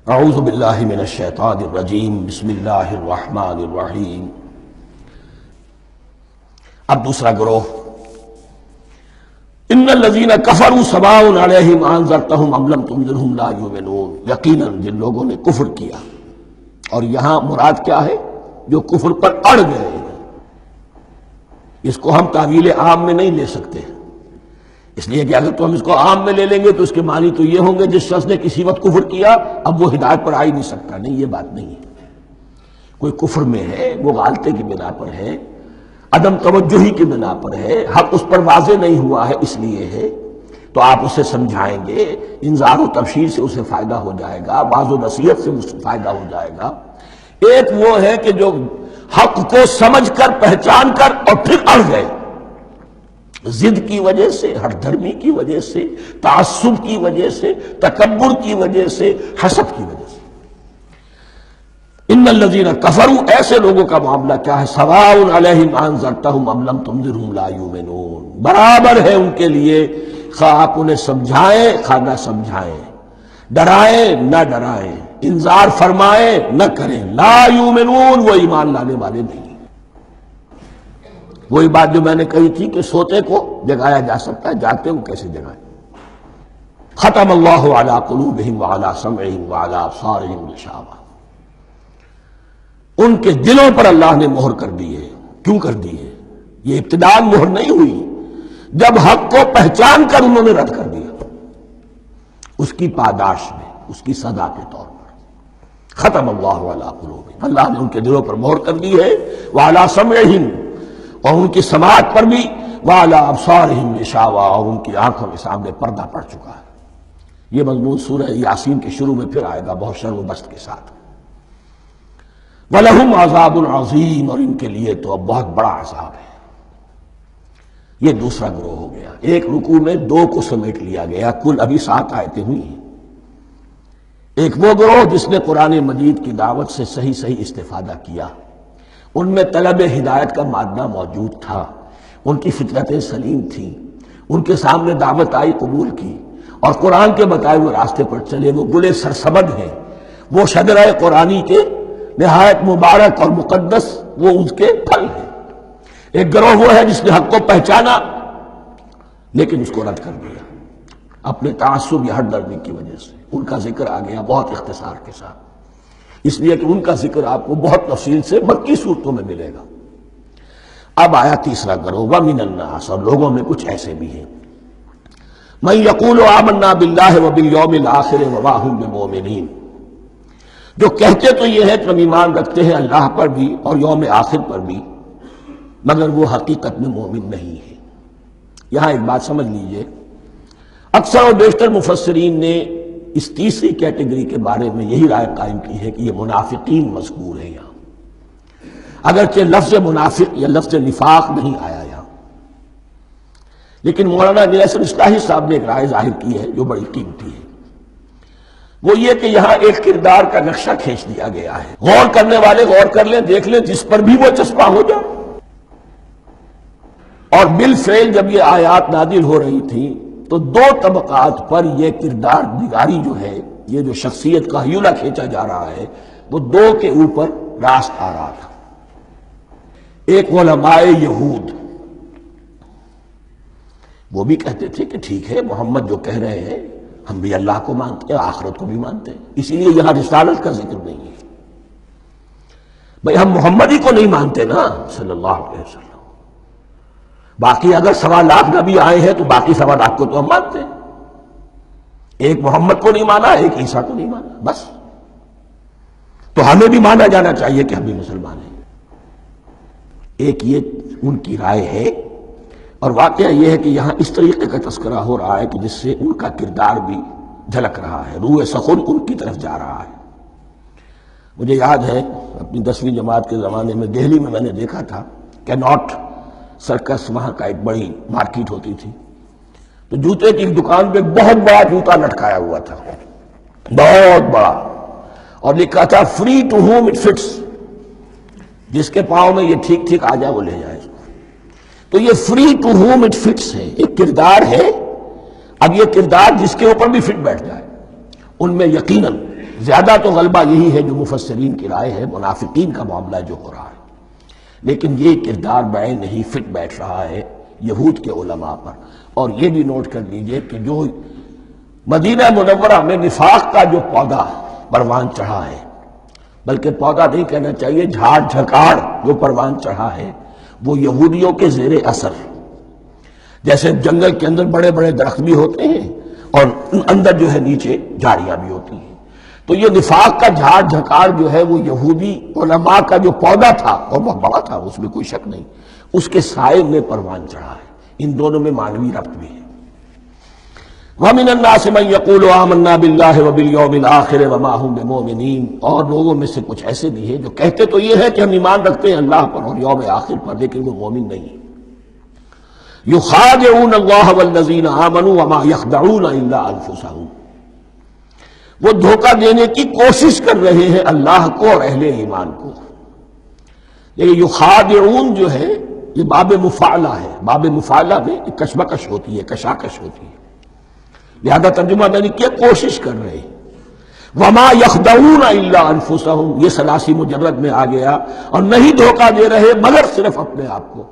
اعوذ باللہ من الشیطان الرجیم بسم اللہ الرحمن الرحیم۔ اب دوسرا گروہ، ان الذین کفروا سواء علیہم انذرتہم ام لم تنذرہم لا یؤمنون، یقیناً جن لوگوں نے کفر کیا، اور یہاں مراد کیا ہے؟ جو کفر پر اڑ گئے ہیں۔ اس کو ہم تعویل عام میں نہیں لے سکتے، اس لیے کہ اگر تو ہم اس کو عام میں لے لیں گے تو اس کے معنی تو یہ ہوں گے جس شخص نے کسی وقت کفر کیا اب وہ ہدایت پر آ ہی نہیں سکتا۔ نہیں، یہ بات نہیں ہے۔ کوئی کفر میں ہے، وہ غالطے کی بنا پر ہے، عدم توجہی کی بنا پر ہے، حق اس پر واضح نہیں ہوا ہے اس لیے ہے، تو آپ اسے سمجھائیں گے، انذار و تبشیر سے اسے فائدہ ہو جائے گا، واعظ و نصیحت سے اسے فائدہ ہو جائے گا۔ ایک وہ ہے کہ جو حق کو سمجھ کر پہچان کر اور پھر اڑ گئے، ضد کی وجہ سے، ہٹ دھرمی کی وجہ سے، تعصب کی وجہ سے، تکبر کی وجہ سے، حسد کی وجہ سے۔ ان الذین کفروا، ایسے لوگوں کا معاملہ کیا ہے؟ سواء علیہم انذرتہم ام لم تنذرہم لا یؤمنون، برابر ہے ان کے لیے، خواہ آپ انہیں سمجھائیں خواہ نہ سمجھائیں، ڈرائیں نہ ڈرائیں، انذار فرمائیں نہ کریں، لا یؤمنون، وہ ایمان لانے والے نہیں۔ وہی بات جو میں نے کہی تھی کہ سوتے کو جگایا جا سکتا ہے، جاتے کو کیسے جگائیں؟ ختم اللہ علی قلوبہم وعلی سمعہم وعلی ابصارہم غشاوہ، ان کے دلوں پر اللہ نے مہر کر دی ہے۔ کیوں کر دی ہے؟ یہ ابتداء مہر نہیں ہوئی، جب حق کو پہچان کر انہوں نے رد کر دیا، اس کی پاداش میں، اس کی سزا کے طور پر۔ ختم اللہ علی قلوبہم، اللہ نے ان کے دلوں پر مہر کر دی ہے، وعلی سمعہم، اور ان کی سماعت پر بھی، وعلی ابصارہم غشاوہ، اور ان کی آنکھوں کے سامنے پردہ پڑ چکا ہے۔ یہ مضمون سورہ یاسین کے شروع میں پھر آئے گا بہت شرح و بسط کے ساتھ۔ وَلَهُمْ عَذَابٌ عَظِيمٌ، اور ان کے لیے تو اب بہت بڑا عذاب ہے۔ یہ دوسرا گروہ ہو گیا، ایک رکوع میں دو کو سمیٹ لیا گیا، کل ابھی 7 آیتیں ہوئی ہیں۔ ایک وہ گروہ جس نے قرآن مجید کی دعوت سے صحیح استفادہ کیا، ان میں طلب ہدایت کا مادہ موجود تھا، ان کی فطرتیں سلیم تھیں، ان کے سامنے دعوت آئی، قبول کی، اور قرآن کے بتائے ہوئے راستے پر چلے۔ وہ گلے سرسبد ہیں، وہ شجرہ قرآنی کے نہایت مبارک اور مقدس، وہ اس کے پھل ہیں۔ ایک گروہ وہ ہے جس نے حق کو پہچانا لیکن اس کو رد کر دیا اپنے تعصب یا ہٹ دھرمی کی وجہ سے۔ ان کا ذکر آ گیا بہت اختصار کے ساتھ، اس لیے کہ ان کا ذکر آپ کو بہت تفصیل سے مکی صورتوں میں ملے گا۔ اب آیا تیسرا گروہ، وَمِنَ النَّاسِ، اور لوگوں میں کچھ ایسے بھی ہیں، مَن يَقُولُ آمَنَّا بِاللَّهِ وَبِالْيَوْمِ الْآخِرِ وَمَا هُم بِمُؤْمِنِينَ، جو کہتے تو یہ ہے کہ ہم ایمان رکھتے ہیں اللہ پر بھی اور یوم آخر پر بھی، مگر وہ حقیقت میں مومن نہیں ہے۔ یہاں ایک بات سمجھ لیجئے، اکثر اور بیشتر مفسرین نے اس تیسری کیٹیگری کے بارے میں یہی رائے قائم کی ہے کہ یہ منافقین مذکور ہیں یہاں، اگرچہ لفظ منافق یا لفظ نفاق نہیں آیا یہاں، لیکن مولانا نیاصر اصلاحی صاحب نے ایک رائے ظاہر کی ہے جو بڑی قیمتی ہے۔ وہ یہ کہ یہاں ایک کردار کا نقشہ کھینچ دیا گیا ہے، غور کرنے والے غور کر لیں، دیکھ لیں، جس پر بھی وہ چسپاں ہو جائے۔ اور بالفعل جب یہ آیات نازل ہو رہی تھیں تو دو طبقات پر یہ کردار نگاری جو ہے، یہ جو شخصیت کا ہیولہ کھینچا جا رہا ہے، وہ دو کے اوپر راست آ رہا تھا۔ ایک علماء یہود، وہ بھی کہتے تھے کہ ٹھیک ہے، محمد جو کہہ رہے ہیں ہم بھی اللہ کو مانتے ہیں، آخرت کو بھی مانتے ہیں، اسی لیے یہاں رسالت کا ذکر نہیں ہے۔ بھئی ہم محمد ہی کو نہیں مانتے نا صلی اللہ علیہ وسلم، باقی اگر 1.25 لاکھ نبی آئے ہیں تو باقی 1.25 لاکھ کو تو ہم مانتے ہیں، ایک محمد کو نہیں مانا، ایک عیسیٰ کو نہیں مانا، بس۔ تو ہمیں بھی مانا جانا چاہیے کہ ہم بھی مسلمان ہیں۔ ایک یہ ان کی رائے ہے، اور واقعہ یہ ہے کہ یہاں اس طریقے کا تذکرہ ہو رہا ہے کہ جس سے ان کا کردار بھی جھلک رہا ہے، روح سخن ان کی طرف جا رہا ہے۔ مجھے یاد ہے اپنی 10ویں جماعت کے زمانے میں دہلی میں نے دیکھا تھا کہ ناٹ سرکس، وہاں کا ایک بڑی مارکیٹ ہوتی تھی، تو جوتے کی ایک دکان پہ ایک بہت بڑا جوتا لٹکایا ہوا تھا، بہت بڑا، اور لکھا تھا free to home it fits, جس کے پاؤں میں یہ ٹھیک ٹھیک آ جائے وہ لے جائے۔ تو یہ free to home it fits ہے، ایک کردار ہے۔ اب یہ کردار جس کے اوپر بھی فٹ بیٹھ جائے، ان میں یقیناً زیادہ تو غلبہ یہی ہے جو مفسرین کی رائے ہے، منافقین کا معاملہ جو ہو رہا ہے، لیکن یہ کردار بعین نہیں فٹ بیٹھ رہا ہے یہود کے علماء پر۔ اور یہ بھی نوٹ کر لیجئے کہ جو مدینہ منورہ میں نفاق کا جو پودا پروان چڑھا ہے، بلکہ پودا نہیں کہنا چاہیے، جھاڑ جھکاڑ جو پروان چڑھا ہے، وہ یہودیوں کے زیر اثر، جیسے جنگل کے اندر بڑے بڑے درخت بھی ہوتے ہیں اور اندر جو ہے نیچے جھاڑیاں بھی ہوتی ہیں، تو یہ نفاق کا جھاڑ جھکاڑ جو ہے وہ یہودی علماء کا جو پودا تھا اور بہت بڑا تھا، اس میں کوئی شک نہیں، اس کے سائے میں پروان چڑھا ہے۔ ان دونوں میں معنوی ربط بھی ہے۔ وَمِنَ النَّاسِ مَن يَقُولُ آمَنَّا بِاللَّهِ وَبِالْيَوْمِ الْآخِرِ وَمَا هُمْ بِمُؤْمِنِينَ، اور لوگوں میں سے کچھ ایسے بھی ہیں جو کہتے تو یہ ہے کہ ہم ایمان رکھتے ہیں اللہ پر اور یوم آخر پر، لیکن وہ مومن نہیں ہیں۔ يُخَادِعُونَ اللَّهَ وَالَّذِينَ آمَنُوا وَمَا يَخْدَعُونَ إِلَّا أَنفُسَهُمْ، وہ دھوکہ دینے کی کوشش کر رہے ہیں اللہ کو اور اہل ایمان کو۔ یہ یخادعون جو ہے یہ باب مفعلہ ہے، باب مفعلہ میں کشمکش ہوتی ہے، کشاکش ہوتی ہے، لہذا ترجمہ میں نے کیا، کوشش کر رہے ہیں۔ وما یخدعون الا انفسهم، یہ ثلاثی مجرد میں آ گیا، اور نہیں دھوکہ دے رہے مگر صرف اپنے آپ کو۔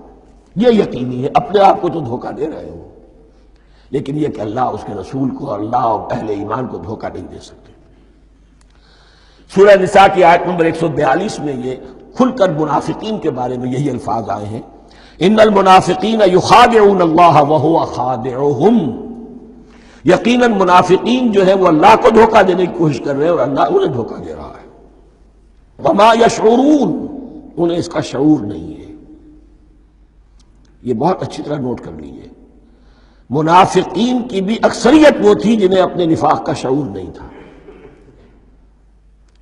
یہ یقینی ہے اپنے آپ کو تو دھوکہ دے رہے ہو، لیکن یہ کہ اللہ اس کے رسول کو اور اللہ اور اہل ایمان کو دھوکہ نہیں دے سکتے۔ سورہ نساء کی آیت نمبر 142 میں یہ کھل کر منافقین کے بارے میں یہی الفاظ آئے ہیں، ان المنافقین یخادعون اللہ وہو خادعہم، یقیناً منافقین جو ہے وہ اللہ کو دھوکہ دینے کی کوشش کر رہے ہیں اور اللہ انہیں دھوکہ دے رہا ہے۔ وما یشعرون، انہیں اس کا شعور نہیں ہے۔ یہ بہت اچھی طرح نوٹ کر لیجیے، منافقین کی بھی اکثریت وہ تھی جنہیں اپنے نفاق کا شعور نہیں تھا،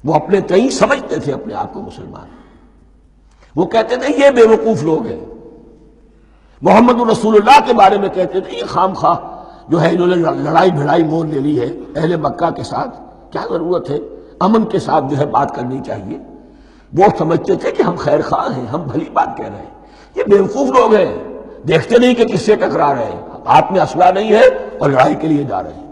وہ اپنے تئیں سمجھتے تھے اپنے آپ کو مسلمان، وہ کہتے تھے یہ بے وقوف لوگ ہیں، محمد رسول اللہ کے بارے میں کہتے تھے یہ خام خواہ جو ہے انہوں نے لڑائی بھڑائی مول لے لی ہے اہل مکہ کے ساتھ، کیا ضرورت ہے، امن کے ساتھ جو ہے بات کرنی چاہیے۔ وہ سمجھتے تھے کہ ہم خیر خواہ ہیں، ہم بھلی بات کہہ رہے ہیں، یہ بے وقوف لوگ ہیں، دیکھتے نہیں کہ کس سے ٹکرا رہے ہیں، ہاتھ میں اسلحہ نہیں ہے اور لڑائی کے لیے جا رہے ہیں۔